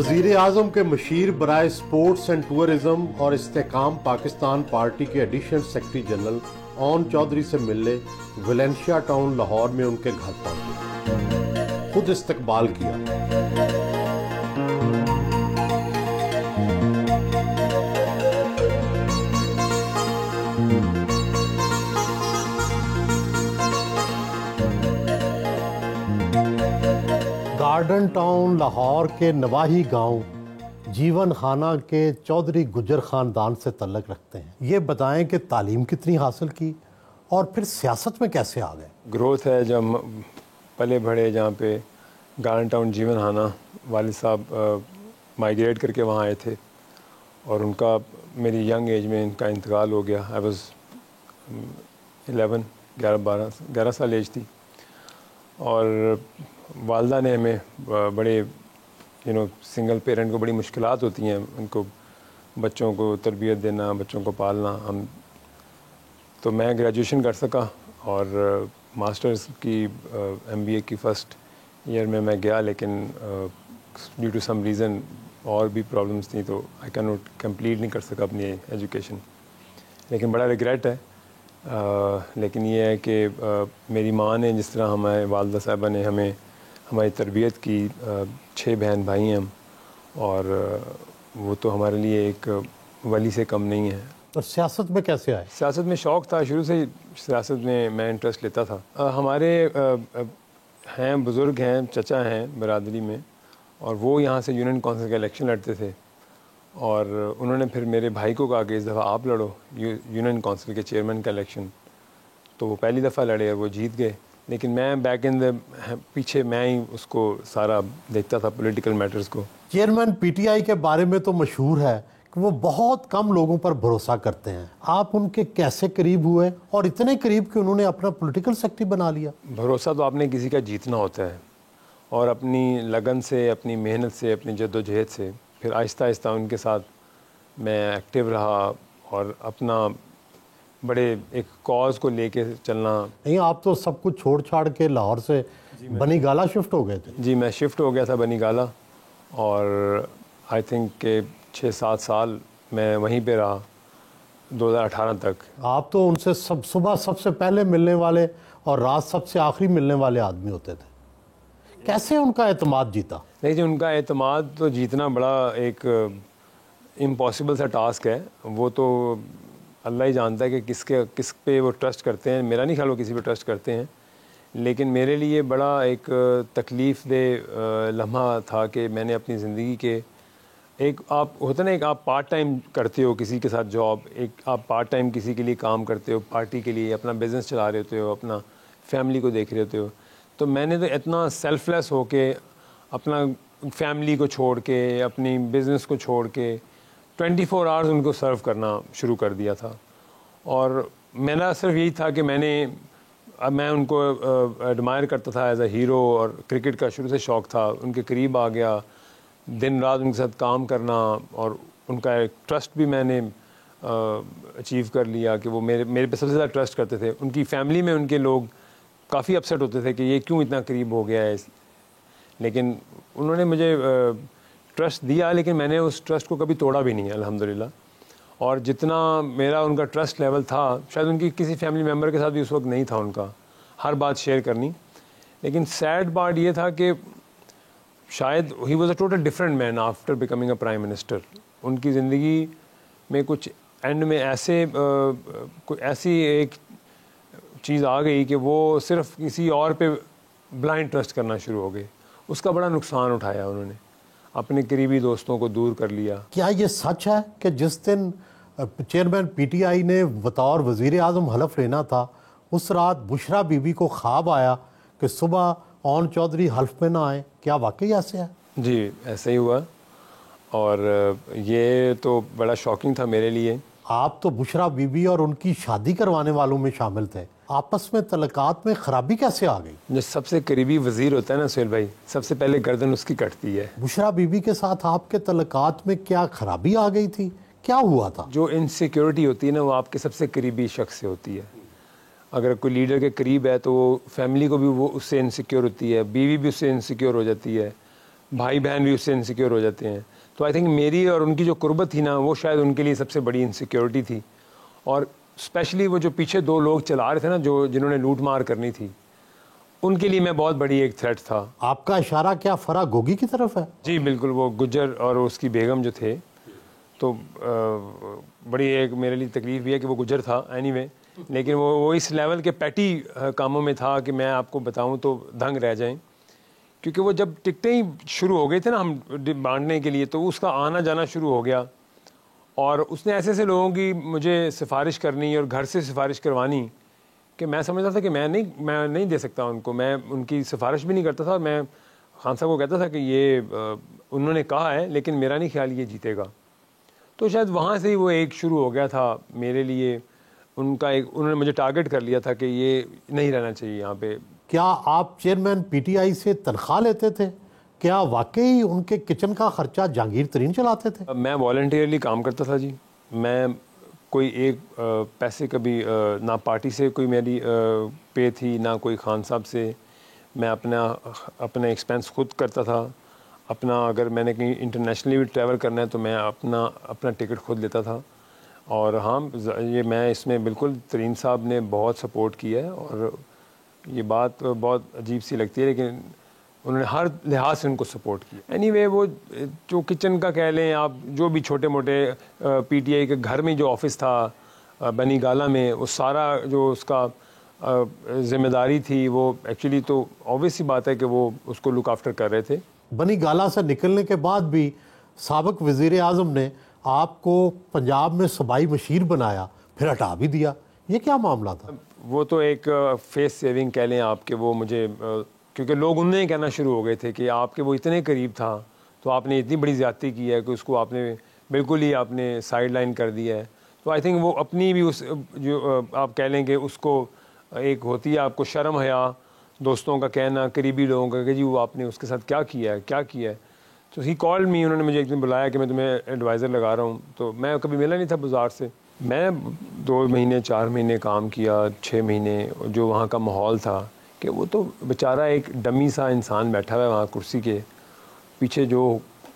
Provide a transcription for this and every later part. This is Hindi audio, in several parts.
वज़ीर आज़म के मशीर बराए स्पोर्ट्स एंड टूरिज्म और इस्तेकाम पाकिस्तान पार्टी के additional secretary general Aun Chaudhry से मिलने वेलेंशिया टाउन लाहौर में उनके घर पहुंचे, खुद इस्तकबाल किया। गार्डन टाउन लाहौर के नवाही गांव जीवन खाना के चौधरी गुजर ख़ानदान से तल्लक रखते हैं। ये बताएं कि तालीम कितनी हासिल की और फिर सियासत में कैसे आ गए। ग्रोथ है जब पले बढ़े, जहाँ पे गार्डन टाउन जीवन खाना वालिद साहब माइग्रेट करके वहाँ आए थे और उनका मेरी यंग एज में इनका इंतकाल हो गया। आई वॉज 11 साल एज थी और वालदा ने हमें बड़े सिंगल पेरेंट को बड़ी मुश्किलात होती हैं, उनको बच्चों को तरबियत देना, बच्चों को पालना। तो मैं ग्रेजुएशन कर सका और मास्टर्स की MBA की फ़र्स्ट ईयर में मैं गया, लेकिन ड्यू टू सम रीज़न और भी प्रॉब्लम्स थी तो आई कैन नॉट कंप्लीट नहीं कर सका अपनी एजुकेशन। लेकिन बड़ा रिग्रेट है। लेकिन ये है कि मेरी माँ ने, जिस तरह हमारे वालदा साहबा ने हमें हमारी तरबियत की, 6 बहन भाई हैं हम, और वो तो हमारे लिए एक वली से कम नहीं है। और सियासत में कैसे आए? सियासत में शौक़ था, शुरू से ही सियासत में मैं इंटरेस्ट लेता था। हमारे हैं बुज़ुर्ग हैं, चचा हैं बरादरी में, और वो यहाँ से यूनियन काउंसिल का इलेक्शन लड़ते थे और उन्होंने फिर मेरे भाई को कहा कि इस दफ़ा आप लड़ो यूनियन काउंसिल के चेयरमैन का इलेक्शन। तो वो पहली दफ़ा लड़े और वो जीत गए, लेकिन मैं बैक इन द पीछे मैं ही उसको सारा देखता था, पॉलिटिकल मैटर्स को। चेयरमैन PTI के बारे में तो मशहूर है कि वो बहुत कम लोगों पर भरोसा करते हैं। आप उनके कैसे करीब हुए और इतने करीब कि उन्होंने अपना पॉलिटिकल सेक्रेटरी बना लिया? भरोसा तो आपने किसी का जीतना होता है और अपनी लगन से, अपनी मेहनत से, अपनी जद्दोजहद से फिर आहिस्ता आहिस्ता उनके साथ मैं एक्टिव रहा और अपना बड़े एक कॉज को लेके चलना। नहीं, आप तो सब कुछ छोड़ छाड़ के लाहौर से बनी गाला शिफ्ट हो गए थे। जी, मैं शिफ्ट हो गया था बनी गाला और आई थिंक के 6-7 साल मैं वहीं पे रहा 2018 तक। आप तो उनसे सुबह सबसे पहले मिलने वाले और रात सबसे आखिरी मिलने वाले आदमी होते थे। कैसे उनका एतमाद जीता? नहीं जी, उनका एतमाद तो जीतना बड़ा एक इम्पॉसिबल सा टास्क है। वो तो अल्लाह ही जानता है कि किस पे वो ट्रस्ट करते हैं। मेरा नहीं ख्याल वो किसी पे ट्रस्ट करते हैं, लेकिन मेरे लिए बड़ा एक तकलीफ़ दे लम्हा था कि मैंने अपनी ज़िंदगी के एक, आप होता ना, एक आप पार्ट टाइम करते हो किसी के साथ जॉब, एक आप पार्ट टाइम किसी के लिए काम करते हो, पार्टी के लिए अपना बिज़नेस चला रहे होते हो, अपना फैमिली को देख रहे होते हो। तो मैंने तो इतना सेल्फलेस हो के अपना फैमिली को छोड़ के, अपनी बिज़नेस को छोड़ के 24 आवर्स उनको सर्व करना शुरू कर दिया था। और मेरा सिर्फ यही था कि मैं उनको एडमायर करता था एज अ हीरो, और क्रिकेट का शुरू से शौक़ था, उनके करीब आ गया, दिन रात उनके साथ काम करना, और उनका एक ट्रस्ट भी मैंने अचीव कर लिया कि वो मेरे पे सबसे ज़्यादा ट्रस्ट करते थे। उनकी फैमिली में उनके लोग काफ़ी अपसेट होते थे कि ये क्यों इतना करीब हो गया है, लेकिन उन्होंने मुझे ट्रस्ट दिया, लेकिन मैंने उस ट्रस्ट को कभी तोड़ा भी नहीं है अल्हम्दुलिल्लाह। और जितना मेरा उनका ट्रस्ट लेवल था, शायद उनकी किसी फैमिली मेम्बर के साथ भी उस वक्त नहीं था उनका हर बात शेयर करनी। लेकिन सैड पार्ट ये था कि शायद he was a total different man after becoming a prime minister. उनकी ज़िंदगी में कुछ एंड में ऐसी एक चीज़ आ गई कि वो सिर्फ किसी और पे ब्लाइंड ट्रस्ट करना शुरू हो गए। उसका बड़ा नुकसान उठाया उन्होंने, अपने करीबी दोस्तों को दूर कर लिया। क्या ये सच है कि जिस दिन चेयरमैन PTI ने बतौर वज़ीर आज़म हलफ लेना था, उस रात बुशरा बीबी को ख्वाब आया कि सुबह ओन चौधरी हल्फ में ना आए? क्या वाकई ऐसे है? जी, ऐसे ही हुआ और ये तो बड़ा शॉकिंग था मेरे लिए। आप तो बुशरा बीबी और उनकी शादी करवाने वालों में शामिल थे। आपस में तल्लुकात में खराबी कैसे आ गई? जो सबसे करीबी वज़ीर होता है ना सुहेल भाई, सबसे पहले गर्दन उसकी कटती है। बुशरा बीबी के साथ आपके तल्लुकात में क्या खराबी आ गई थी? क्या हुआ था? जो इनसिक्योरिटी होती है ना, वो आपके सबसे करीबी शख्स से होती है। अगर कोई लीडर के करीब है तो वो फैमिली को भी वो उससे इनसिक्योर होती है, बीवी भी उससे इनसिक्योर हो जाती है, भाई बहन भी उससे इनसिक्योर हो जाते हैं। तो आई थिंक मेरी और उनकी जो कुर्बत थी ना, वो शायद उनके लिए सबसे बड़ी इनसिक्योरिटी थी। और स्पेशली वो जो पीछे दो लोग चला रहे थे ना, जिन्होंने लूट मार करनी थी, उनके लिए मैं बहुत बड़ी एक थ्रेट था। आपका इशारा क्या फराह गोगी की तरफ है? जी बिल्कुल, वो गुज्जर और उसकी बेगम जो थे, तो बड़ी एक मेरे लिए तकलीफ भी है कि वो गुज्जर था एनीवे, लेकिन वो इस लेवल के पैटी कामों में था कि मैं आपको बताऊं तो दंग रह जाएं। क्योंकि वो जब टिकटें ही शुरू हो गए थे ना हम बांटने के लिए, तो उसका आना जाना शुरू हो गया। और उसने ऐसे ऐसे लोगों की मुझे सिफारिश करनी और घर से सिफारिश करवानी कि मैं समझता था कि मैं नहीं दे सकता उनको। मैं उनकी सिफारिश भी नहीं करता था। मैं खान साहब को कहता था कि ये उन्होंने कहा है, लेकिन मेरा नहीं ख्याल ये जीतेगा। तो शायद वहाँ से ही वो एक शुरू हो गया था मेरे लिए। उन्होंने मुझे टारगेट कर लिया था कि ये नहीं रहना चाहिए यहाँ पे। क्या आप चेयरमैन पीटीआई से तनख्वाह लेते थे? क्या वाकई उनके किचन का खर्चा जहांगीर तरीन चलाते थे? मैं वॉलंटियरली काम करता था जी। मैं कोई एक पैसे कभी ना पार्टी से कोई मेरी पे थी, ना कोई खान साहब से। मैं अपना एक्सपेंस खुद करता था। अगर मैंने कहीं इंटरनेशनली भी ट्रैवल करना है तो मैं अपना टिकट खुद लेता था। और हाँ, ये मैं इसमें बिल्कुल तरीन साहब ने बहुत सपोर्ट किया है। और ये बात बहुत अजीब सी लगती है, लेकिन उन्होंने हर लिहाज से उनको सपोर्ट किया। एनीवे, वो जो किचन का कह लें आप, जो भी छोटे मोटे पीटीआई के घर में जो ऑफिस था बनी गाला में, वो सारा जो उसका जिम्मेदारी थी, वो एक्चुअली तो ऑब्वियस सी बात है कि वो उसको लुक आफ्टर कर रहे थे। बनी गाला से निकलने के बाद भी साबिक वज़ीर आज़म ने आपको पंजाब में सूबाई मशीर बनाया, फिर हटा भी दिया। ये क्या मामला था? वो तो एक फेस सेविंग कह लें आपके, वो मुझे क्योंकि लोग उनने कहना शुरू हो गए थे कि आपके वो इतने करीब था, तो आपने इतनी बड़ी ज़्यादती की है कि उसको आपने बिल्कुल ही आपने साइड लाइन कर दिया है। तो आई थिंक वो अपनी भी उस जो आप कह लेंगे उसको एक होती है आपको शर्म हया, दोस्तों का कहना, करीबी लोगों का कि जी वो आपने उसके साथ क्या किया है। तो ही कॉल्ड मी, उन्होंने मुझे एक दिन बुलाया कि मैं तुम्हें एडवाइज़र लगा रहा हूँ। तो मैं कभी मिला नहीं था बाज़ार से। मैं 2 महीने 4 महीने काम किया, 6 महीने। जो वहाँ का माहौल था कि वो तो बेचारा एक डमी सा इंसान बैठा हुआ है वहाँ कुर्सी के पीछे।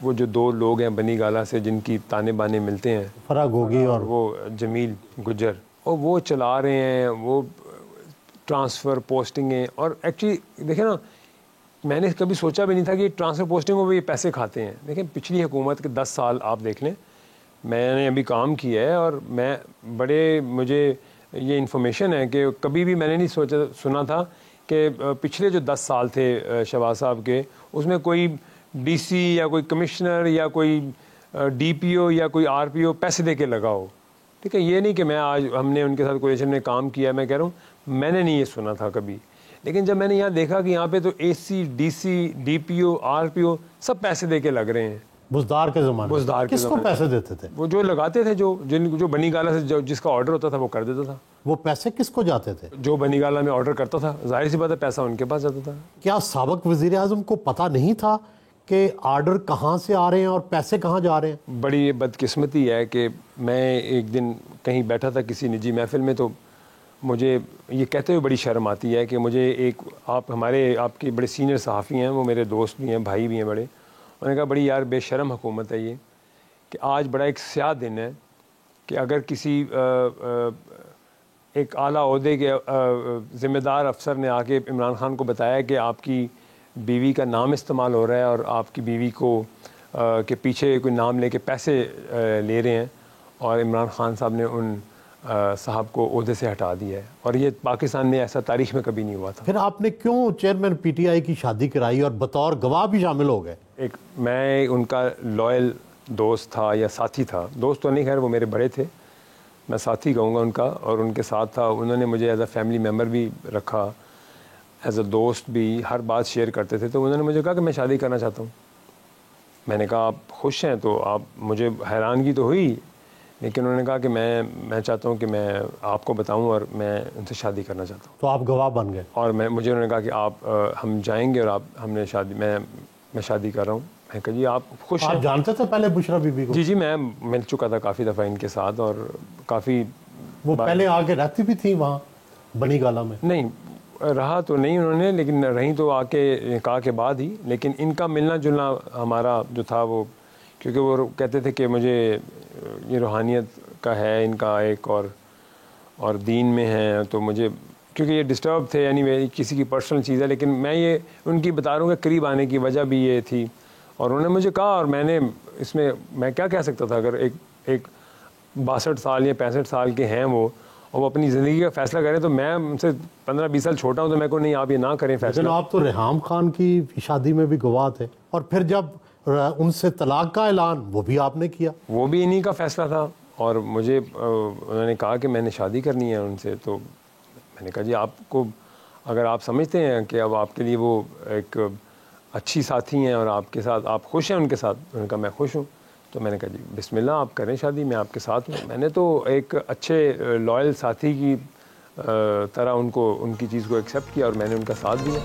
वो जो 2 लोग हैं बनी गाला से जिनकी ताने बाने मिलते हैं, फराह गोगी और वो जमील गुज्जर, और वो चला रहे हैं वो ट्रांसफ़र पोस्टिंगें। और एक्चुअली देखें ना, मैंने कभी सोचा भी नहीं था कि ट्रांसफ़र पोस्टिंग में भी ये पैसे खाते हैं। देखें, पिछली हुकूमत के 10 साल आप देख लें, मैंने अभी काम किया है और मुझे ये इन्फॉर्मेशन है कि कभी भी मैंने नहीं सुना था कि पिछले जो 10 साल थे शहबाज साहब के, उसमें कोई डीसी या कोई कमिश्नर या कोई डीपीओ या कोई आरपीओ पैसे दे के लगा हो। ठीक है, ये नहीं कि मैं आज हमने उनके साथ कोई ने काम किया, मैं कह रहा हूँ मैंने नहीं ये सुना था कभी। लेकिन जब मैंने यहाँ देखा कि यहाँ पे तो एसी, डीसी, डीपीओ, आरपीओ सब पैसे दे के लग रहे हैं। बुज़दार के ज़माने किसको पैसे देते थे? वो जो लगाते थे, जो बनी गाला से जिसका ऑर्डर होता था वो कर देता था। वो पैसे किसको जाते थे? जो बनी गाला में ऑर्डर करता था, जाहिर सी बात है पैसा उनके पास जाता था। क्या साबिक वज़ीर आज़म को पता नहीं था कि ऑर्डर कहाँ से आ रहे हैं और पैसे कहाँ जा रहे हैं? बड़ी बदकिस्मती है कि मैं एक दिन कहीं बैठा था किसी निजी महफिल में, तो मुझे ये कहते हुए बड़ी शर्म आती है कि मुझे आपके बड़े सीनियर सहाफ़ी हैं, वो मेरे दोस्त भी हैं, भाई भी हैं बड़े। उन्होंने कहा बड़ी यार बेशर्म हुकूमत है ये कि आज बड़ा एक स्याह दिन है कि अगर किसी एक आला ओहदे के ज़िम्मेदार अफसर ने आके इमरान खान को बताया कि आपकी बीवी का नाम इस्तेमाल हो रहा है और आपकी बीवी को के पीछे कोई नाम लेके पैसे ले रहे हैं, और इमरान खान साहब ने उन साहब को ओहदे से हटा दिया है। और ये पाकिस्तान में ऐसा तारीख में कभी नहीं हुआ था। फिर आपने क्यों चेयरमैन पीटीआई की शादी कराई और बतौर गवाह भी शामिल हो गए? मैं उनका लॉयल दोस्त था या साथी था। दोस्त तो नहीं, खैर वो मेरे बड़े थे, मैं साथी कहूँगा उनका। और उनके साथ था, उन्होंने मुझे एज अ फैमिली मेम्बर भी रखा, एज अ दोस्त भी, हर बात शेयर करते थे। तो उन्होंने मुझे कहा कि मैं शादी करना चाहता हूँ। मैंने कहा आप खुश हैं? तो आप मुझे हैरानगी तो हुई, लेकिन उन्होंने कहा कि मैं चाहता हूँ कि मैं आपको बताऊँ और मैं उनसे शादी करना चाहता हूँ। तो आप गवाह बन गए? और मुझे उन्होंने कहा कि आप हम जाएंगे और हमने शादी मैं शादी कर रहा हूँ। मैं कहा जी आप खुश हैं? आप जानते थे पहले बुशरा बीबी को? जी, मैं मिल चुका था काफ़ी दफ़ा इनके साथ, और काफ़ी वो पहले आके रहती भी थी वहाँ बनी गाला में? नहीं, रहा तो नहीं उन्होंने, लेकिन रही तो आके निकाह के बाद ही। लेकिन इनका मिलना जुलना हमारा जो था वो, क्योंकि वो कहते थे कि मुझे ये रूहानियत का है इनका एक और दीन में है, तो मुझे क्योंकि ये डिस्टर्ब थे, यानी मेरी किसी की पर्सनल चीज़ है, लेकिन मैं ये उनकी बता रहा हूँ कि करीब आने की वजह भी ये थी। और उन्होंने मुझे कहा, और मैंने इसमें मैं क्या कह सकता था, अगर एक 62 साल या 65 साल के हैं वो, और वो अपनी ज़िंदगी का फैसला करें, तो मैं उनसे 15-20 साल छोटा हूँ, तो मैं को नहीं आप ये ना करें फैसला। लेकिन आप तो रेहाम खान की शादी में भी गवाह थे, और फिर जब उनसे तलाक का ऐलान वो भी आपने किया। वो भी इन्हीं का फैसला था, और मुझे उन्होंने कहा कि मैंने शादी करनी है उनसे। तो मैंने कहा जी आपको, अगर आप समझते हैं कि अब आपके लिए वो एक अच्छी साथी हैं और आपके साथ आप खुश हैं उनके साथ, उन्होंने कहा मैं खुश हूँ। तो मैंने कहा जी बिस्मिल्लाह आप करें शादी, मैं आपके साथ हूँ। मैंने तो एक अच्छे लॉयल साथी की तरह उनको उनकी चीज़ को एक्सेप्ट किया और मैंने उनका साथ दिया।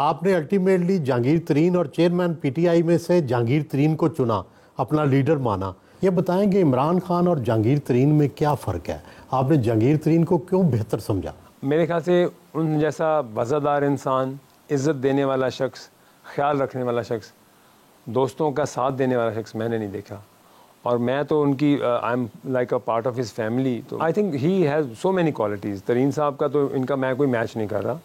आपने अल्टीमेटली जहांगीर तरीन और चेयरमैन पीटीआई में से जहांगीर तरीन को चुना, अपना लीडर माना। ये बताएंगे इमरान खान और जहांगीर तरीन में क्या फ़र्क है? आपने जहांगीर तरीन को क्यों बेहतर समझा? मेरे ख्याल से उन जैसा वज़ादार इंसान, इज़्ज़त देने वाला शख्स, ख्याल रखने वाला शख्स, दोस्तों का साथ देने वाला शख्स मैंने नहीं देखा। और मैं तो उनकी I am like a part of his family, तो I think he has so many qualities. Tareen साहब का तो इनका मैं कोई मैच नहीं कर रहा,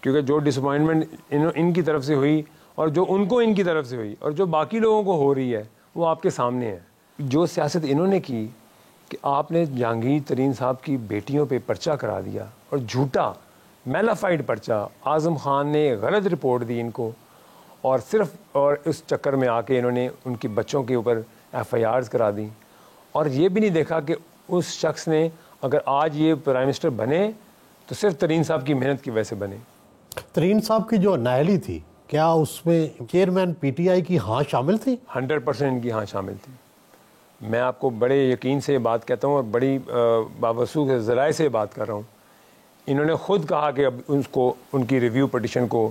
क्योंकि जो डिसअपॉइंटमेंट इनकी तरफ से हुई और जो उनको इनकी तरफ से हुई और जो बाकी लोगों को हो रही है वो आपके सामने है। जो सियासत इन्होंने की कि आपने जहांगीर तरीन साहब की बेटियों पे पर्चा करा दिया, और झूठा मेलाफाइड पर्चा, आज़म खान ने गलत रिपोर्ट दी इनको, और सिर्फ और इस चक्कर में आके इन्होंने उनकी बच्चों के ऊपर FIRs करा दी। और ये भी नहीं देखा कि उस शख्स ने अगर आज ये प्राइम मिनिस्टर बने तो सिर्फ तरीन साहब की मेहनत की वजह से बने। तरीन साहब की जो नायली थी, क्या उसमें चेयरमैन पीटीआई की हाँ शामिल थी? 100% इनकी हाँ शामिल थी। मैं आपको बड़े यकीन से बात कहता हूँ और बड़ी बावसूख ज़राए से बात कर रहा हूँ। इन्होंने ख़ुद कहा कि अब उसको उनकी रिव्यू पटिशन को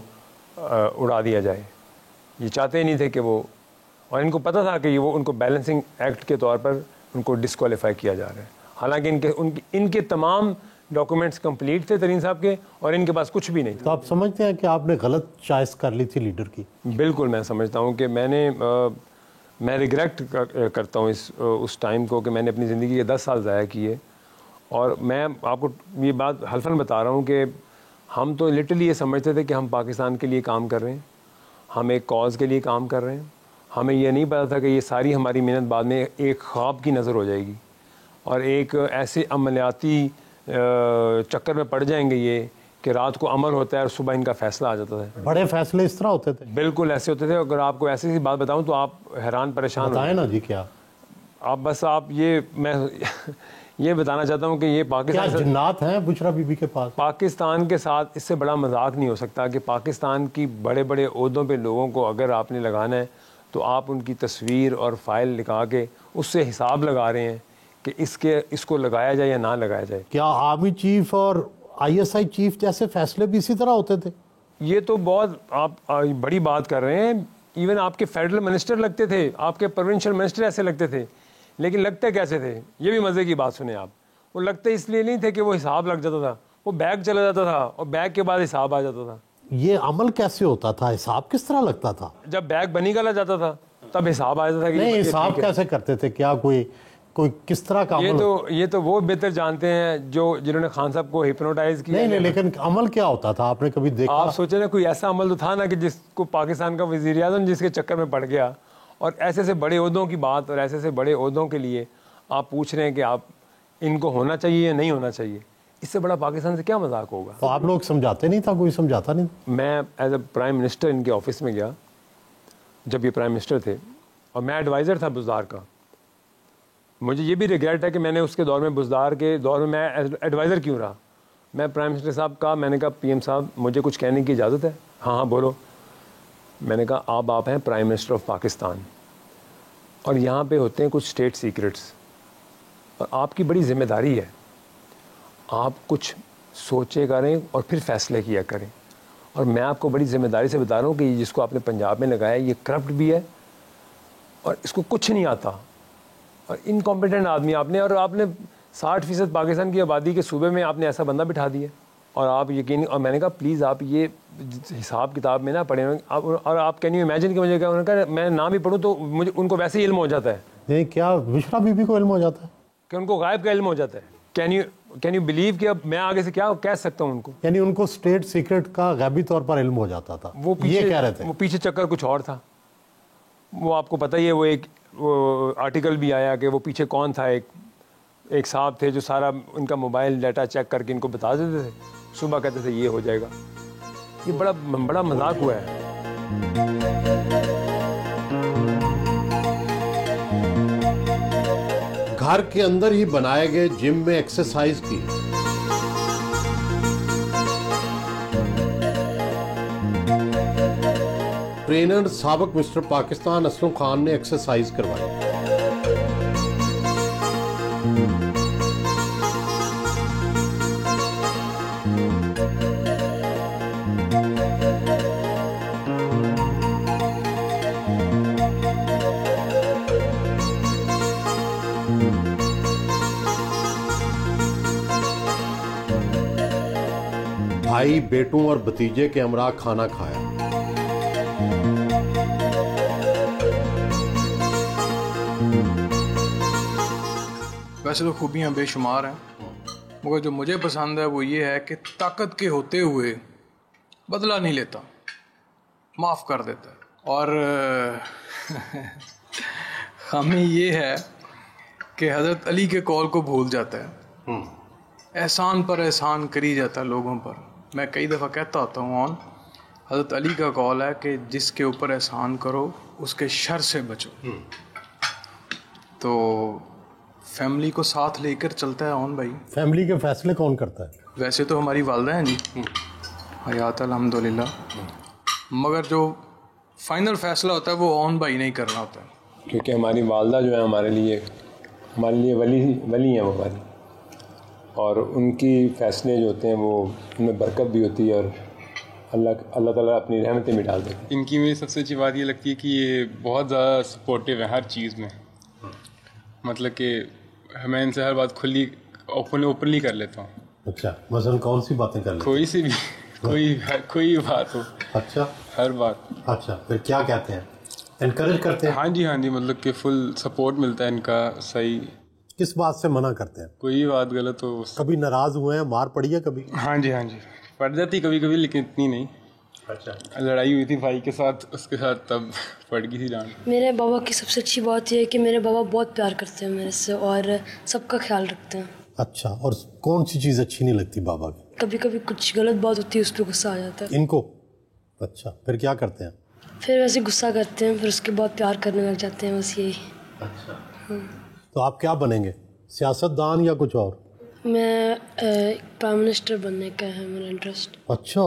उड़ा दिया जाए। ये चाहते ही नहीं थे कि वो, और इनको पता था कि ये वो उनको बैलेंसिंग एक्ट के तौर पर उनको डिस्क्वालीफाई किया जा रहा है। हालांकि इनके तमाम डॉक्यूमेंट्स कंप्लीट थे तरीन साहब के, और इनके पास कुछ भी नहीं था। तो आप समझते हैं कि आपने गलत चॉइस कर ली थी लीडर की? बिल्कुल मैं समझता हूँ कि मैं रिग्रेट करता हूँ उस टाइम को कि मैंने अपनी ज़िंदगी के 10 साल ज़ाया किए। और मैं आपको ये बात हल्फन बता रहा हूँ कि हम तो लिटरली ये समझते थे कि हम पाकिस्तान के लिए काम कर रहे हैं, हम एक कॉज के लिए काम कर रहे हैं। हमें यह नहीं पता था कि ये सारी हमारी मेहनत बाद में एक ख्वाब की नज़र हो जाएगी और एक ऐसे अमलियाती चक्कर में पड़ जाएंगे ये कि रात को अमल होता है और सुबह इनका फैसला आ जाता है। बड़े फैसले इस तरह होते थे? बिल्कुल ऐसे होते थे। अगर आपको ऐसी सी बात बताऊं तो आप हैरान परेशान बताएं ना जी। क्या आप बस आप ये मैं ये बताना चाहता हूँ कि ये पाकिस्तान क्या जिन्नात हैं बुशरा बीबी के पास? पाकिस्तान के साथ इससे बड़ा मजाक नहीं हो सकता कि पाकिस्तान की बड़े बड़े ओहदों पे लोगों को अगर आपने लगाना है तो आप उनकी तस्वीर और फाइल निकाल के उससे हिसाब लगा रहे हैं कि इसको लगाया जाए या ना लगाया जाए। क्या आर्मी चीफ और ISI चीफ जैसे फैसले भी इसी तरह होते थे? ये तो बहुत आप बड़ी बात कर रहे हैं। इवन आपके फेडरल मिनिस्टर लगते थे, आपके प्रोविंशियल मिनिस्टर ऐसे लगते थे, लेकिन लगते कैसे थे? ये भी मज़े की बात सुने आप। वो लगते इसलिए नहीं थे कि वो हिसाब लग जाता था, वो बैग चला जाता था और बैग के बाद हिसाब आ जाता था। ये अमल कैसे होता था? हिसाब किस तरह लगता था? जब बैग बनी गला जाता था तब हिसाब आ जाता था कि नहीं, हिसाब कैसे करते थे? क्या कोई किस तरह का अमल? ये तो वो बेहतर जानते हैं जो जिन्होंने खान साहब को हिप्नोटाइज किया। नहीं, लेकिन अमल क्या होता था? आपने कभी देखा? आप सोचे ना, कोई ऐसा अमल तो था ना कि जिसको पाकिस्तान का वज़ीर आज़म जिसके चक्कर में पड़ गया, और ऐसे से बड़े ओहदों की बात और ऐसे से बड़े ओहदों के लिए आप पूछ रहे हैं कि आप इनको होना चाहिए या नहीं होना चाहिए। इससे बड़ा पाकिस्तान से क्या मजाक होगा? तो आप लोग समझाते नहीं था? कोई समझाता नहीं? मैं एज ए प्राइम मिनिस्टर इनके ऑफिस में गया जब ये प्राइम मिनिस्टर थे, और मैं एडवाइज़र था बुज़दार का। मुझे ये भी रिग्रेट है कि मैंने उसके दौर में, बुज़दार के दौर में मैं एडवाइज़र क्यों रहा। मैं प्राइम मिनिस्टर साहब का, मैंने कहा PM साहब मुझे कुछ कहने की इजाज़त है? हाँ बोलो। मैंने कहा आप हैं प्राइम मिनिस्टर ऑफ पाकिस्तान, और यहाँ पे होते हैं कुछ स्टेट सीक्रेट्स, और आपकी बड़ी जिम्मेदारी है आप कुछ सोचे करें और फिर फैसले किया करें। और मैं आपको बड़ी ज़िम्मेदारी से बता रहा हूँ कि जिसको आपने पंजाब में लगाया ये करप्ट भी है और इसको कुछ नहीं आता और इनकॉम्पिटेंट आदमी आपने, और आपने 60% पाकिस्तान की आबादी के सूबे में आपने ऐसा बंदा बिठा दिया और आप यकीन, और मैंने कहा प्लीज़ आप ये हिसाब किताब में ना पढ़ें और आप कैन यू इमेजिन कि मुझे क्या, उन्होंने कहा मैं ना भी पढ़ूँ तो मुझे उनको वैसे ही इल्म हो जाता है। नहीं, क्या बुशरा बीबी को इल्म हो जाता है कि उनको गायब का इल्म हो जाता है। कैन यू बिलीव कि अब मैं आगे से क्या कह सकता हूँ उनको, यानी उनको स्टेट सीक्रेट का गैबी तौर पर इल्म हो जाता था। वो पीछे, ये कह रहे थे। वो पीछे चक्कर कुछ और था। वो आपको पता ही है, वो आर्टिकल भी आया कि वो पीछे कौन था। एक साहब थे जो सारा उनका मोबाइल डाटा चेक करके इनको बता देते थे, सुबह कहते थे ये हो जाएगा। ये बड़ा मजाक हुआ है। घर के अंदर ही बनाए गए जिम में एक्सरसाइज की। ट्रेनर साबिक मिस्टर पाकिस्तान असलम खान ने एक्सरसाइज करवाई। भाई बेटों और भतीजे के हमरा खाना खाया। वैसे तो खूबियाँ बेशुमार हैं, मगर जो मुझे पसंद है वो ये है कि ताकत के होते हुए बदला नहीं लेता, माफ़ कर देता है। और खामी ये है कि हज़रत अली के कौल को भूल जाता है। एहसान पर एहसान करी जाता है लोगों पर। मैं कई दफ़ा कहता होता हूँ ऑन, हज़रत अली का कौल है कि जिसके ऊपर एहसान करो उसके शर से बचो। तो फैमिली को साथ लेकर चलता है ऑन भाई। फैमिली के फैसले कौन करता है? वैसे तो हमारी वालदा हैं जी, हयात अल्हम्दुलिल्लाह, मगर जो फाइनल फैसला होता है वो ऑन भाई नहीं करना होता है। क्योंकि हमारी वालदा जो है हमारे लिए वली हैं वो हमारी, और उनकी फ़ैसले जो होते हैं वो उनमें बरकत भी होती है और अल्लाह ताला अपनी रहमतें भी डाल देते हैं। इनकी मुझे सबसे अच्छी बात ये लगती है कि ये बहुत ज़्यादा सपोर्टिव है हर चीज़ में। मतलब कि मैं इनसे हर बात खुली ओपनली कर लेता हूँ। अच्छा, मसलन कौन सी बातें कर लेते? कोई सी भी कोई बात हो। अच्छा, हर बात। अच्छा, फिर क्या कहते हैं? एनकरेज करते हैं? हाँ जी, मतलब कि फुल सपोर्ट मिलता है इनका। सही। किस बात से मना करते हैं? कोई बात गलत हो। कभी नाराज हुए हैं, मार पड़ी है कभी? हाँ जी पड़ जाती कभी कभी, लेकिन इतनी नहीं। अच्छा, लड़ाई हुई थी भाई के साथ, उसके साथ तब पड़ गई थी डांट। मेरे बाबा की सबसे अच्छी बात यह है कि मेरे बाबा बहुत प्यार करते हैं मेरे से और सबका ख्याल रखते हैं। अच्छा, और कौन सी चीज़ अच्छी नहीं लगती बाबा की? कभी कभी कुछ गलत बात होती है, उस पर गुस्सा आ जाता है इनको। अच्छा, फिर क्या करते हैं? फिर वैसे गुस्सा करते हैं, फिर उसके बाद प्यार करने लग जाते हैं, बस यही। अच्छा। तो आप क्या बनेंगे, सियासतदान या कुछ और? मैं प्राइम मिनिस्टर बनने का है मेरा इंटरेस्ट। अच्छा,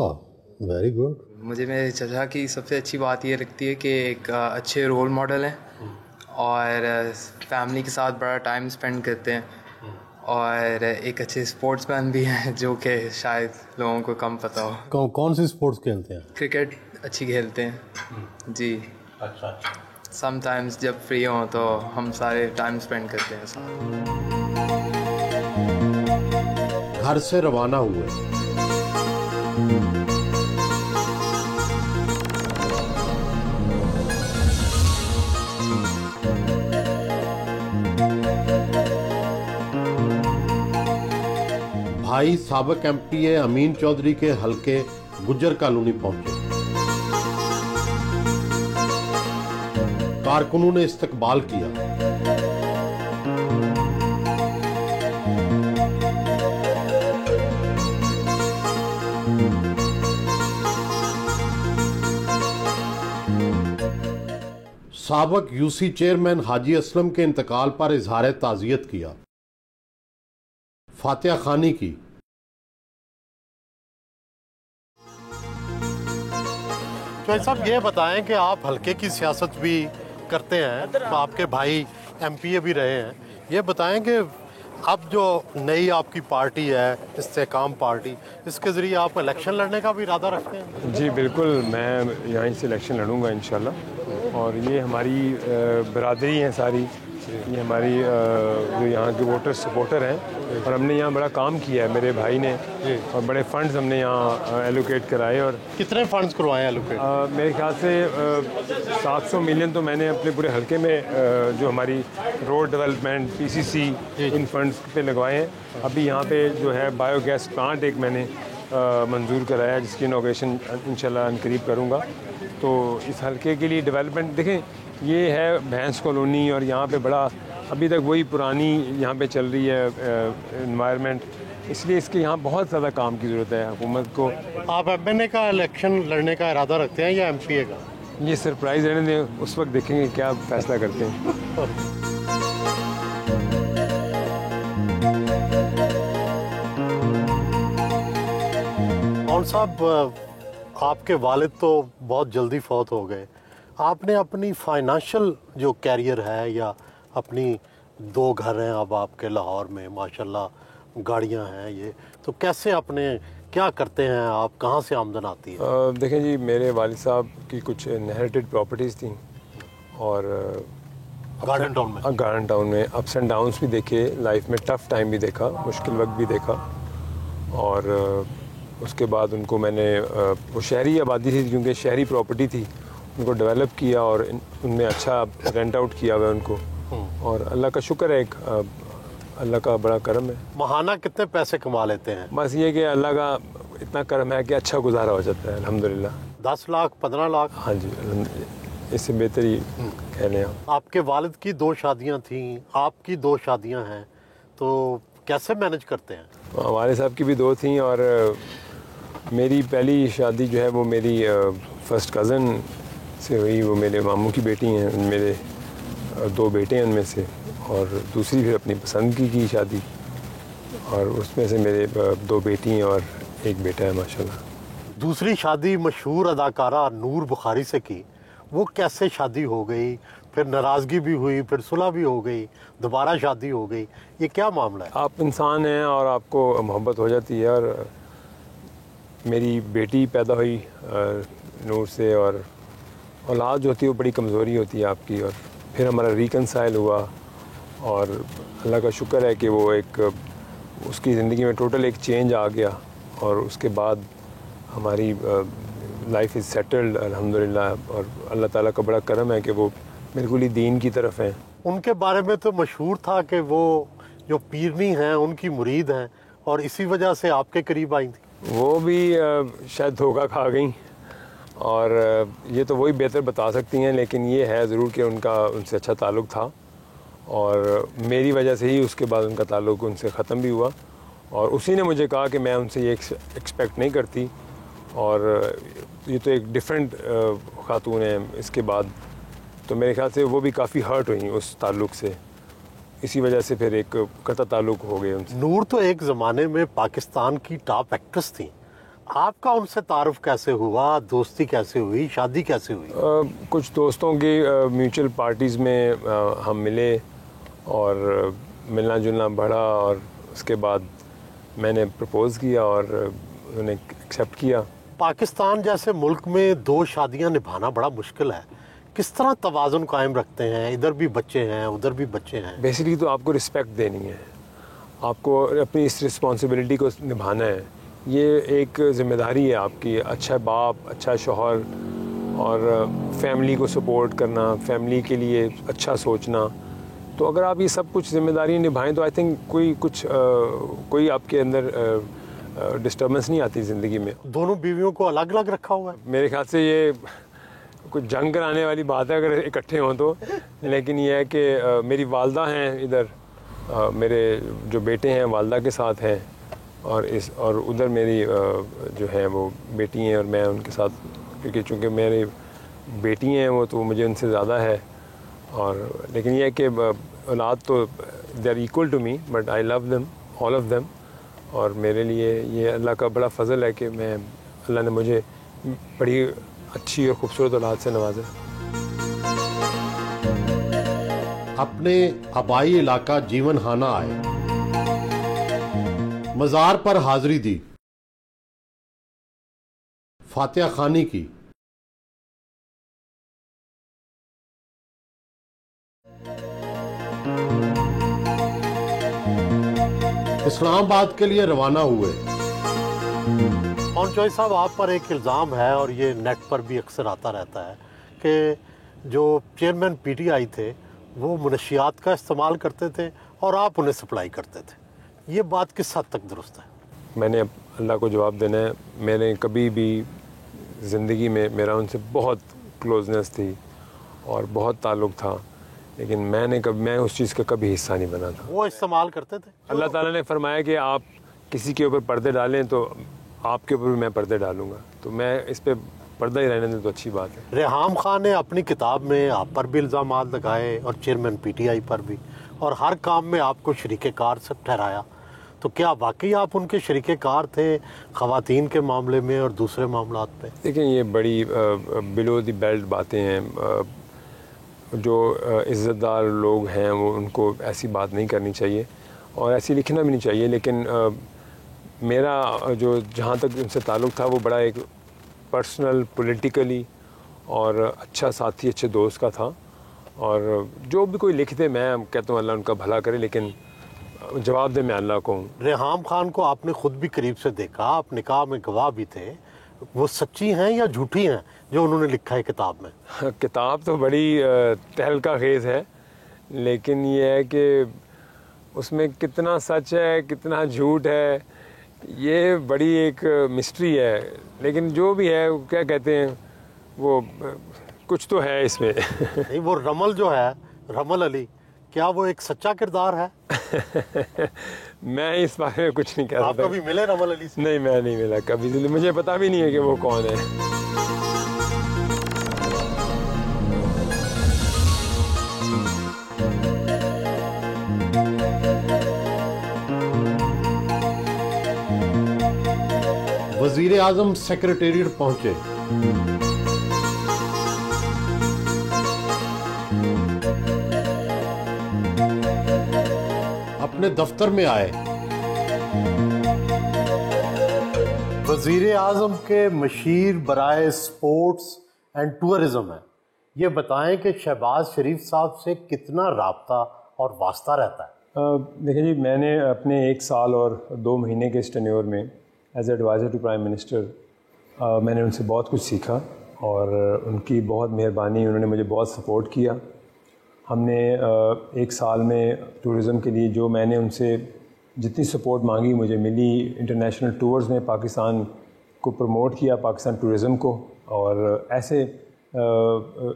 वेरी गुड। मुझे मेरे चचा की सबसे अच्छी बात ये लगती है कि एक अच्छे रोल मॉडल हैं और फैमिली के साथ बड़ा टाइम स्पेंड करते हैं, और एक अच्छे स्पोर्ट्समैन भी हैं जो कि शायद लोगों को कम पता हो। कौन सी स्पोर्ट्स खेलते हैं? क्रिकेट अच्छी खेलते हैं जी। अच्छा। समटाइम्स जब फ्री हों तो हम सारे टाइम स्पेंड करते हैं साथ। घर से रवाना हुए। भाई साबिक एमपीए अमीन चौधरी के हलके गुज्जर कॉलोनी पहुंचे। कारकुनों ने इस्तकबाल किया। साबिक यूसी चेयरमैन हाजी असलम के इंतकाल पर इजहार ताज़ियत किया। फातिहा खानी की। तो साहब ये बताएं कि आप हल्के की सियासत भी करते हैं, तो आपके भाई एमपीए भी रहे हैं, ये बताएं कि अब जो नई आपकी पार्टी है इस्तेकाम पार्टी, इसके ज़रिए आप इलेक्शन लड़ने का भी इरादा रखते हैं? जी बिल्कुल, मैं यहाँ से इलेक्शन लड़ूंगा इंशाल्लाह। और ये हमारी बरादरी हैं सारी, ये हमारी जो यहाँ के वोटर सपोर्टर हैं, और हमने यहाँ बड़ा काम किया है मेरे भाई ने, और बड़े फंड्स हमने यहाँ एलोकेट कराए। और कितने फंड्स करवाए एलोकेट? मेरे ख्याल से 700 मिलियन तो मैंने अपने पूरे हल्के में जो हमारी रोड डेवलपमेंट PCC इन फंड्स पे लगवाए हैं। अभी यहाँ पे जो है बायोगैस प्लांट एक मैंने मंजूर कराया है, जिसकी इनॉग्रेशन इंशाल्लाह अनकरीब करूँगा। तो इस हल्के के लिए डेवलपमेंट देखें, ये है भैंस कॉलोनी, और यहाँ पे बड़ा अभी तक वही पुरानी यहाँ पे चल रही है एनवायरनमेंट, इसलिए इसके यहाँ बहुत ज़्यादा काम की ज़रूरत है हुकूमत को। आप MNA का इलेक्शन लड़ने का इरादा रखते हैं या MCA का? ये सरप्राइज़ रहने दें, उस वक्त देखेंगे क्या फ़ैसला करते हैं। और साहब, आपके वालिद तो बहुत जल्दी फौत हो गए। आपने अपनी फाइनेंशियल जो कैरियर है, या अपनी 2 घर हैं अब आपके लाहौर में, माशाल्लाह गाड़ियां हैं, ये तो कैसे अपने क्या करते हैं आप, कहाँ से आमदन आती है? देखें जी, मेरे वालिद साहब की कुछ इनहेरिटेड प्रॉपर्टीज़ थी, और गार्डन टाउन में अप्स एंड डाउन्स भी देखे, लाइफ में टफ़ टाइम भी देखा, मुश्किल वक्त भी देखा। और उसके बाद उनको मैंने वो शहरी आबादी थी, क्योंकि शहरी प्रॉपर्टी थी, उनको डेवलप किया और उनमें अच्छा रेंट आउट किया हुआ उनको। और अल्लाह का शुक्र है, एक अल्लाह का बड़ा करम है। महाना कितने पैसे कमा लेते हैं? बस ये कि अल्लाह का इतना करम है कि अच्छा गुजारा हो जाता है अल्हम्दुलिल्लाह। 10 लाख 15 लाख? हाँ जी, इससे बेहतर ही कह लें आप। आपके वालिद की 2 शादियां थीं, आपकी 2 शादियां हैं, तो कैसे मैनेज करते हैं? हमारे साहब की भी 2 थी, और मेरी पहली शादी जो है वो मेरी फर्स्ट कज़न से हुई, वो मेरे मामू की बेटी हैं, मेरे 2 बेटे हैं उनमें से, और दूसरी फिर अपनी पसंद की शादी, और उसमें से मेरे 2 बेटी हैं और 1 बेटा है माशाल्लाह। दूसरी शादी मशहूर अदाकारा नूर बुखारी से की, वो कैसे शादी हो गई? फिर नाराज़गी भी हुई, फिर सुलह भी हो गई, दोबारा शादी हो गई, ये क्या मामला है? आप इंसान हैं और आपको मोहब्बत हो जाती है, और मेरी बेटी पैदा हुई नूर से, और औलाद जो होती है वो बड़ी कमज़ोरी होती है आपकी, और फिर हमारा रिकनसाइल हुआ, और अल्लाह का शुक्र है कि वो एक उसकी ज़िंदगी में टोटल एक चेंज आ गया, और उसके बाद हमारी लाइफ इज़ सेटल्ड अल्हम्दुलिल्लाह। और अल्लाह ताला का बड़ा करम है कि वो बिल्कुल ही दीन की तरफ हैं। उनके बारे में तो मशहूर था कि वो जो पीरनी हैं उनकी मुरीद हैं, और इसी वजह से आपके करीब आई थी। वो भी शायद धोखा खा गई, और ये तो वही बेहतर बता सकती हैं, लेकिन ये है ज़रूर कि उनका उनसे अच्छा ताल्लुक़ था, और मेरी वजह से ही उसके बाद उनका ताल्लुक़ उनसे ख़त्म भी हुआ। और उसी ने मुझे कहा कि मैं उनसे ये एक्सपेक्ट नहीं करती, और ये तो एक डिफरेंट ख़ातून है इसके बाद। तो मेरे ख्याल से वो भी काफ़ी हर्ट हुई उस ताल्लुक़ से, इसी वजह से फिर एक कता ताल्लुक़ हो गए उनसे। नूर तो एक ज़माने में पाकिस्तान की टॉप एक्ट्रेस थी, आपका उनसे तारुफ कैसे हुआ, दोस्ती कैसे हुई, शादी कैसे हुई? कुछ दोस्तों की म्यूचुअल पार्टीज़ में हम मिले, और मिलना जुलना बढ़ा, और उसके बाद मैंने प्रपोज़ किया और उन्होंने एक्सेप्ट किया। पाकिस्तान जैसे मुल्क में 2 शादियां निभाना बड़ा मुश्किल है, किस तरह तवाज़ुन कायम रखते हैं? इधर भी बच्चे हैं, उधर भी बच्चे हैं। बेसिकली तो आपको रिस्पेक्ट देनी है, आपको अपनी इस रिस्पॉन्सिबिलिटी को निभाना है, ये एक ज़िम्मेदारी है आपकी। अच्छा बाप, अच्छा शौहर, और फैमिली को सपोर्ट करना, फैमिली के लिए अच्छा सोचना। तो अगर आप ये सब कुछ ज़िम्मेदारी निभाएं तो आई थिंक कोई आपके अंदर डिस्टर्बेंस नहीं आती ज़िंदगी में। दोनों बीवियों को अलग अलग रखा हुआ है? मेरे ख्याल से ये कुछ जंग कराने वाली बात है अगर इकट्ठे हों तो, लेकिन ये है कि मेरी वालदा हैं इधर, मेरे जो बेटे हैं वालदा के साथ हैं, और उधर मेरी जो है वो बेटी हैं, और मैं उनके साथ, क्योंकि चूँकि मेरी बेटी हैं वो तो मुझे उनसे ज़्यादा है। और लेकिन यह है कि औलाद तो they are equal to me, but I love them, all of them. और मेरे लिए ये अल्लाह का बड़ा फ़ज़ल है कि अल्लाह ने मुझे बड़ी अच्छी और ख़ूबसूरत औलाद से नवाजा। अपने आबाई इलाका जीवनहाना आए, मज़ार पर हाज़री दी, फातिहा खानी की, इस्लामाबाद के लिए रवाना हुए। चौधरी साहब, आप पर एक इल्ज़ाम है और ये नेट पर भी अक्सर आता रहता है कि जो चेयरमैन पीटीआई थे वो मनशियात का इस्तेमाल करते थे और आप उन्हें सप्लाई करते थे। ये बात किस हद तक दुरुस्त है? मैंने अल्लाह को जवाब देना है, मैंने कभी भी ज़िंदगी में मेरा उनसे बहुत क्लोजनेस थी और बहुत ताल्लुक़ था, लेकिन मैं उस चीज़ का कभी हिस्सा नहीं बना था। वो इस्तेमाल करते थे। अल्लाह ताला ने फरमाया कि आप किसी के ऊपर पर्दे डालें तो आपके ऊपर भी मैं पर्दे डालूँगा, तो मैं इस पर पर्दा ही रहने दें तो अच्छी बात है। रेहाम खान ने अपनी किताब में आप पर भी इल्ज़ामात लगाए और चेयरमैन पीटीआई पर भी, और हर काम में आपको शरीके कार से ठहराया। तो क्या वाकई आप उनके शरीके कार थे ख़वातीन के मामले में और दूसरे मामलात पे? देखिए, ये बड़ी बिलो द बेल्ट बातें हैं। जो इज़्ज़तदार लोग हैं वो उनको ऐसी बात नहीं करनी चाहिए और ऐसी लिखना भी नहीं चाहिए, लेकिन मेरा जो जहाँ तक उनसे ताल्लुक़ था वो बड़ा एक पर्सनल, पॉलिटिकली और अच्छा साथी, अच्छे दोस्त का था। और जो भी कोई लिख दे, मैं कहता हूँ अल्लाह उनका भला करे, लेकिन जवाब दे मैं अल्लाह को हूँ। रेहाम खान को आपने खुद भी करीब से देखा, आप निकाह में गवाह भी थे। वो सच्ची हैं या झूठी हैं जो उन्होंने लिखा है किताब में? किताब तो बड़ी तहलका खेज़ है, लेकिन ये है कि उसमें कितना सच है कितना झूठ है ये बड़ी एक मिस्ट्री है। लेकिन जो भी है, वो क्या कहते हैं, वो कुछ तो है इसमें। नहीं, वो रमल जो है, रमल अली, क्या वो एक सच्चा किरदार है? मैं इस बारे में कुछ नहीं कह सकता। आप कभी मिले रमल अली से? नहीं, मैं नहीं मिला कभी, इसलिए मुझे पता भी नहीं है कि वो कौन है। वजीर आजम सेक्रेटेरिएट पहुंचे। अपने दफ्तर में आए। वजीर आजम के मशीर बराए स्पोर्ट्स एंड टूरिज्म है। ये बताएं कि शहबाज शरीफ साहब से कितना राब्ता और वास्ता रहता है? देखिए जी, मैंने अपने 1 साल और 2 महीने के इस टेन्योर में as adviser to prime minister मैंने उनसे बहुत कुछ सीखा और उनकी बहुत मेहरबानी, उन्होंने मुझे बहुत सपोर्ट किया। हमने 1 साल में टूरिज़म के लिए जो मैंने उनसे जितनी सपोर्ट मांगी मुझे मिली। इंटरनेशनल टूर्स में पाकिस्तान को प्रमोट किया, पाकिस्तान टूरिज़म को, और ऐसे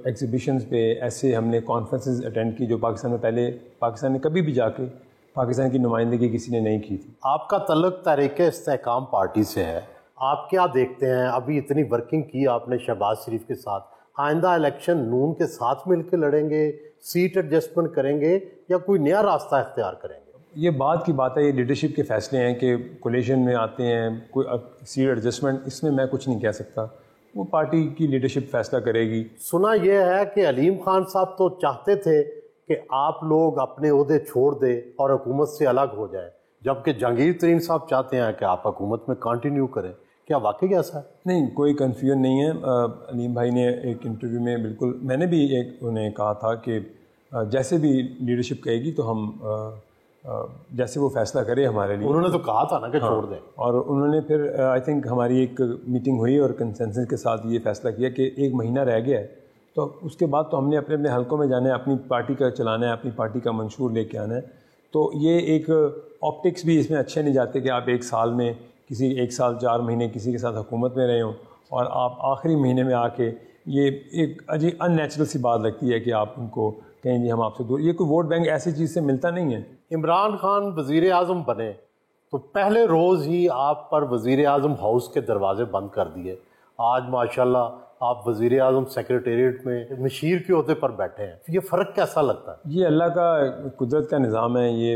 एग्ज़िबिशंस पे ऐसे हमने कॉन्फ्रेंसेस अटेंड की जो पाकिस्तान में पहले पाकिस्तान ने कभी भी जाके पाकिस्तान की नुमाइंदगी किसी ने नहीं की थी। आपका तल्लुक़ तहरीक-ए-इस्तेहकाम पार्टी से है, आप क्या देखते हैं? अभी इतनी वर्किंग की आपने शहबाज शरीफ के साथ, आइंदा इलेक्शन नून के साथ मिलकर लड़ेंगे, सीट एडजस्टमेंट करेंगे या कोई नया रास्ता इख्तियार करेंगे? ये बात की बात है, ये लीडरशिप के फैसले हैं कि कोलिशन में आते हैं, कोई सीट एडजस्टमेंट, इसमें मैं कुछ नहीं कह सकता, वो पार्टी की लीडरशिप फैसला करेगी। सुना यह है कि अलीम खान साहब तो चाहते थे कि आप लोग अपने ओहदे छोड़ दें और हुकूमत से अलग हो जाएं, जबकि जहांगीर तरीन साहब चाहते हैं कि आप हुकूमत में कंटिन्यू करें। क्या वाकई ऐसा है? नहीं, कोई कन्फ्यूजन नहीं है। अलीम भाई ने एक इंटरव्यू में बिल्कुल, मैंने भी एक उन्हें कहा था कि जैसे भी लीडरशिप कहेगी तो हम जैसे वो फैसला करे हमारे लिए। उन्होंने तो कहा था ना कि छोड़ दें, और उन्होंने फिर आई थिंक हमारी एक मीटिंग हुई और कंसेंसस के साथ ये फैसला किया कि 1 महीना रह गया है, तो उसके बाद तो हमने अपने अपने हलकों में जाना है, अपनी पार्टी का चलाना है, अपनी पार्टी का मंशूर लेके आना है। तो ये एक ऑप्टिक्स भी इसमें अच्छे नहीं जाते कि आप 1 साल में किसी 1 साल 4 महीने किसी के साथ हुकूमत में रहे हों और आप आखिरी महीने में आके, ये एक अजीब अननेचुरल सी बात लगती है कि आप उनको कहें जी हम आपसे दूर। ये कोई वोट बैंक ऐसी चीज़ से मिलता नहीं है। इमरान खान वज़ीर आज़म बने तो पहले रोज़ ही आप पर वज़ीर आज़म हाउस के दरवाजे बंद कर दिए। आज माशाल्लाह आप वज़ीर आज़म सेक्रेटेरिएट में मशीर के ओहदे पर बैठे हैं, ये फ़र्क कैसा लगता है? ये अल्लाह का कुदरत का निज़ाम है। ये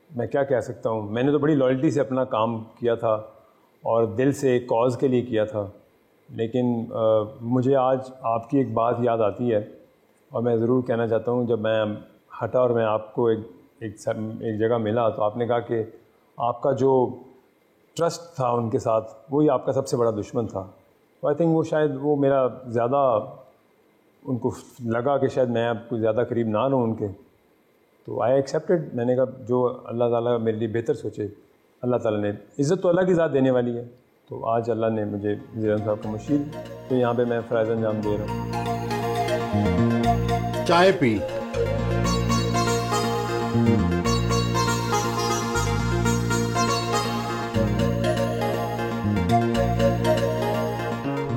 मैं क्या कह सकता हूँ, मैंने तो बड़ी लॉयल्टी से अपना काम किया था और दिल से एक कॉज़ के लिए किया था, लेकिन मुझे आज आपकी एक बात याद आती है और मैं ज़रूर कहना चाहता हूँ। जब मैं हटा और मैं आपको एक जगह मिला तो आपने कहा कि आपका जो ट्रस्ट था उनके साथ, वही आपका सबसे बड़ा दुश्मन था। तो आई थिंक वो शायद वो मेरा ज़्यादा उनको लगा कि शायद मैं आपको ज़्यादा करीब ना रहूँ उनके, तो आई एक्सेप्टेड। मैंने कहा जो अल्लाह ताला मेरे लिए बेहतर सोचे, अल्लाह ताला ने इज़्ज़त तो अल्लाह की ज़ात देने वाली है। तो आज अल्लाह ने मुझे वज़ीर साहब का मुशीर, तो यहाँ पे मैं फ़राइज़ अंजाम दे रहा हूँ। चाय पी,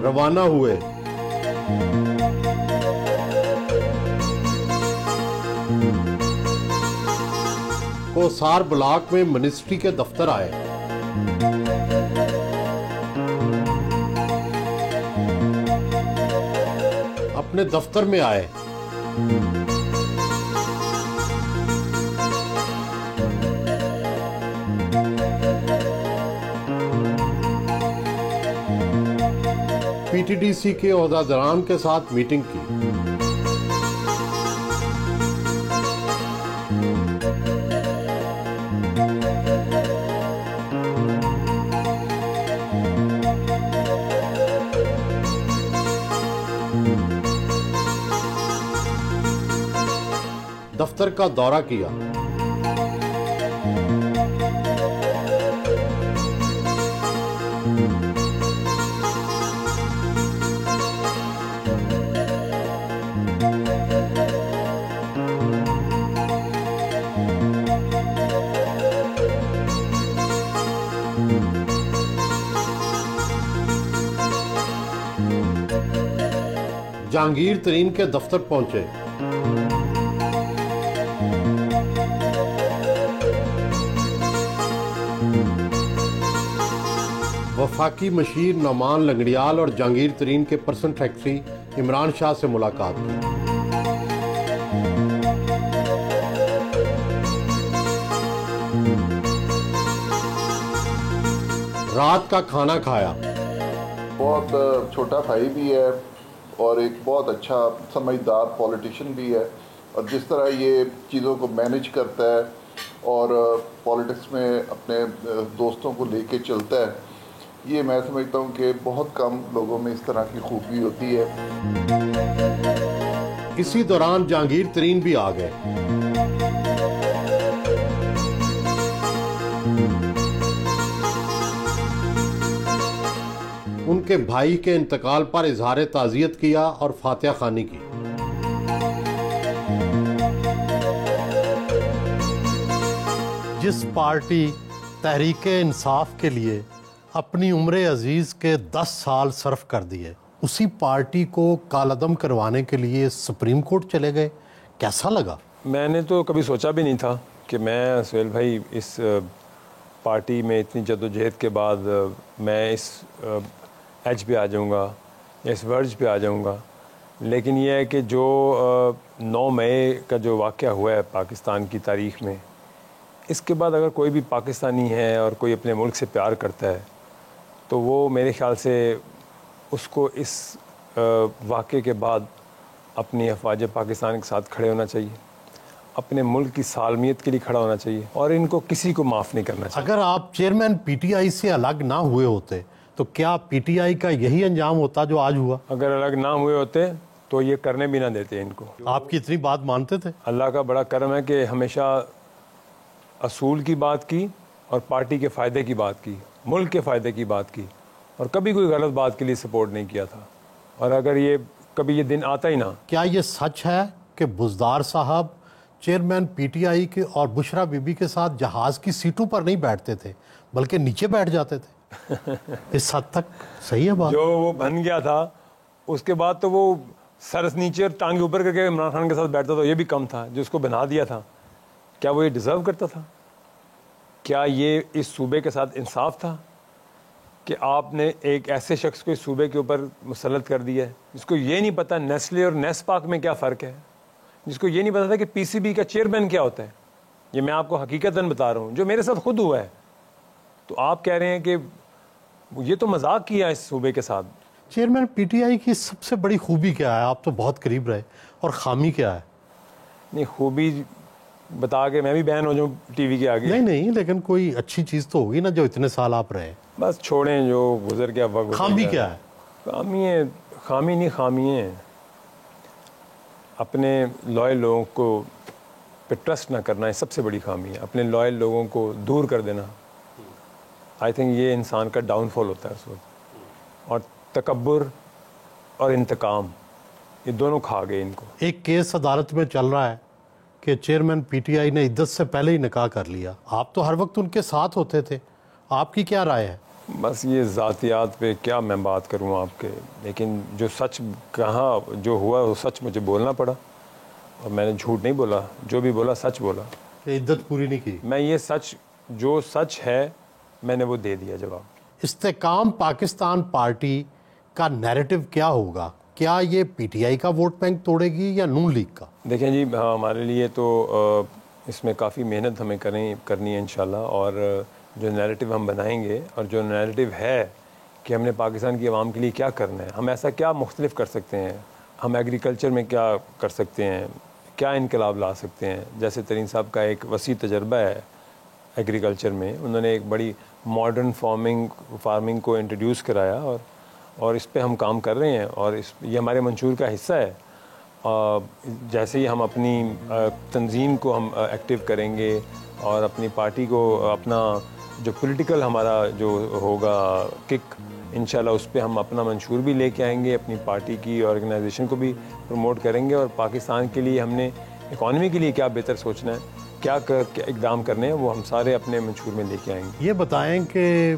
रवाना हुए। कोसार ब्लॉक में मिनिस्ट्री के दफ्तर आए। अपने दफ्तर में आए। पीटीडीसी के ओहदेदारान के साथ मीटिंग की। दफ्तर का दौरा किया। जहांगीर तरीन के दफ्तर पहुंचे। वफाकी मशीर नौमान लंगड़ियाल और जहांगीर तरीन के पर्सनल सेक्रेटरी इमरान शाह से मुलाकात की। रात का खाना खाया। बहुत छोटा भाई भी है और एक बहुत अच्छा समझदार पॉलिटिशियन भी है, और जिस तरह ये चीज़ों को मैनेज करता है और पॉलिटिक्स में अपने दोस्तों को लेके चलता है, ये मैं समझता हूँ कि बहुत कम लोगों में इस तरह की खूबी होती है। इसी दौरान जहांगीर तरीन भी आ गए। उनके भाई के इंतकाल पर इजहार ताज़ियत किया और फातिहा खानी की। जिस पार्टी तहरीके इंसाफ के लिए अपनी उम्र अजीज के 10 साल सर्फ कर दिए, उसी पार्टी को कालअदम करवाने के लिए सुप्रीम कोर्ट चले गए, कैसा लगा? मैंने तो कभी सोचा भी नहीं था कि मैं सुहेल भाई इस पार्टी में इतनी जद्दोजहद के बाद मैं इस एज पे आ जाऊंगा, इस वर्ज पे आ जाऊंगा। लेकिन यह है कि जो 9 मई का जो वाक़या हुआ है पाकिस्तान की तारीख़ में, इसके बाद अगर कोई भी पाकिस्तानी है और कोई अपने मुल्क से प्यार करता है तो वो मेरे ख़्याल से उसको इस वाक़े के बाद अपनी अफवाज पाकिस्तान के साथ खड़े होना चाहिए, अपने मुल्क की सालमियत के लिए खड़ा होना चाहिए और इनको किसी को माफ़ नहीं करना चाहिए। अगर आप चेयरमैन पीटीआई से अलग ना हुए होते तो क्या पीटीआई का यही अंजाम होता जो आज हुआ? अगर अलग ना हुए होते तो ये करने भी ना देते इनको। आपकी इतनी बात मानते थे? अल्लाह का बड़ा करम है कि हमेशा असूल की बात की और पार्टी के फ़ायदे की बात की, मुल्क के फ़ायदे की बात की, और कभी कोई गलत बात के लिए सपोर्ट नहीं किया था। और अगर ये कभी ये दिन आता ही ना। क्या ये सच है कि बुज़दार साहब चेयरमैन पीटीआई के और बुशरा बीबी के साथ जहाज़ की सीटों पर नहीं बैठते थे बल्कि नीचे बैठ जाते थे? इस हद तक सही है बात? जो वो बन गया था उसके बाद तो वो सर नीचे और टांगे ऊपर करके इमरान खान के साथ बैठता था, ये भी कम था। जो उसको बना दिया था, क्या वो ये डिज़र्व करता था? क्या ये इस सूबे के साथ इंसाफ था कि आपने एक ऐसे शख्स को इस सूबे के ऊपर मुसल्लत कर दिया है जिसको ये नहीं पता नेस्ले और नेस्पाक में क्या फ़र्क है, जिसको ये नहीं पता था कि पीसीबी का चेयरमैन क्या होता है? ये मैं आपको हकीकतन बता रहा हूँ, जो मेरे साथ खुद हुआ है। तो आप कह रहे हैं कि ये तो मजाक किया इस सूबे के साथ। चेयरमैन पीटीआई की सबसे बड़ी खूबी क्या है? आप तो बहुत करीब रहे, और खामी क्या है? नहीं, खूबी बता के मैं भी बैन हो जाऊँ टीवी के आगे? नहीं, लेकिन कोई अच्छी चीज़ तो होगी ना जो इतने साल आप रहे। बस छोड़ें, जो गुजर गया वक्त। खामी क्या है? खामी नहीं, खामी है अपने लॉयल लोगों को पे ट्रस्ट ना करना, ये सबसे बड़ी खामी है। अपने लॉयल लोगों को दूर कर देना, आई थिंक ये इंसान का डाउनफॉल होता है उस वक्त। और तकब्बुर और इंतकाम, ये दोनों खा गए इनको। एक केस अदालत में चल रहा है कि चेयरमैन पीटीआई ने इद्दत से पहले ही निकाह कर लिया। आप तो हर वक्त उनके साथ होते थे, आपकी क्या राय है? बस ये ज़ातियात पे क्या मैं बात करूँ आपके, लेकिन जो सच कहा, जो हुआ वो सच मुझे बोलना पड़ा और मैंने झूठ नहीं बोला, जो भी बोला सच बोला। कि इद्दत पूरी नहीं की? मैं ये सच, जो सच है मैंने वो दे दिया जवाब। इस्तेकाम पाकिस्तान पार्टी का नैरेटिव क्या होगा? क्या ये पीटीआई का वोट बैंक तोड़ेगी या नून लीग का? देखें जी, हमारे लिए तो इसमें काफ़ी मेहनत हमें करनी है इंशाल्लाह। और जो नैरेटिव हम बनाएंगे और जो नैरेटिव है कि हमने पाकिस्तान की आवाम के लिए क्या करना है, हम ऐसा क्या मुख्तलिफ कर सकते हैं, हम एग्रीकल्चर में क्या कर सकते हैं, क्या इनकलाब ला सकते हैं। जैसे तरीन साहब का एक वसी तजर्बा है एग्रीकल्चर में, उन्होंने एक बड़ी मॉडर्न फार्मिंग को इंट्रोड्यूस कराया और इस पे हम काम कर रहे हैं और ये हमारे मंशूर का हिस्सा है। जैसे ही हम अपनी तंजीम को हम एक्टिव करेंगे और अपनी पार्टी को, अपना जो पॉलिटिकल हमारा जो होगा किक, इंशाल्लाह उस पर हम अपना मंशूर भी लेके आएंगे, अपनी पार्टी की ऑर्गेनाइजेशन को भी प्रमोट करेंगे और पाकिस्तान के लिए हमने इकॉनमी के लिए क्या बेहतर सोचना है, क्या इकदाम करने हैं, वो हम सारे अपने मंशूर में लेके आएंगे। ये बताएं कि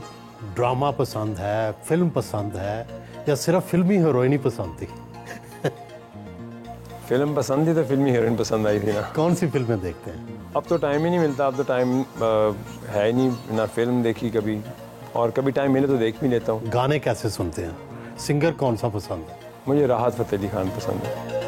ड्रामा पसंद है, फिल्म पसंद है या सिर्फ फिल्मी हीरोइन ही पसंद थी? फिल्म पसंद थी तो फिल्मी हीरोइन पसंद आई थी ना। कौन सी फिल्में देखते हैं? अब तो टाइम ही नहीं मिलता, अब तो टाइम है ही नहीं, ना फिल्म देखी कभी, और कभी टाइम मिले तो देख भी लेता हूँ। गाने कैसे सुनते हैं? सिंगर कौन सा पसंद है? मुझे राहत फ़तेह अली खान पसंद है।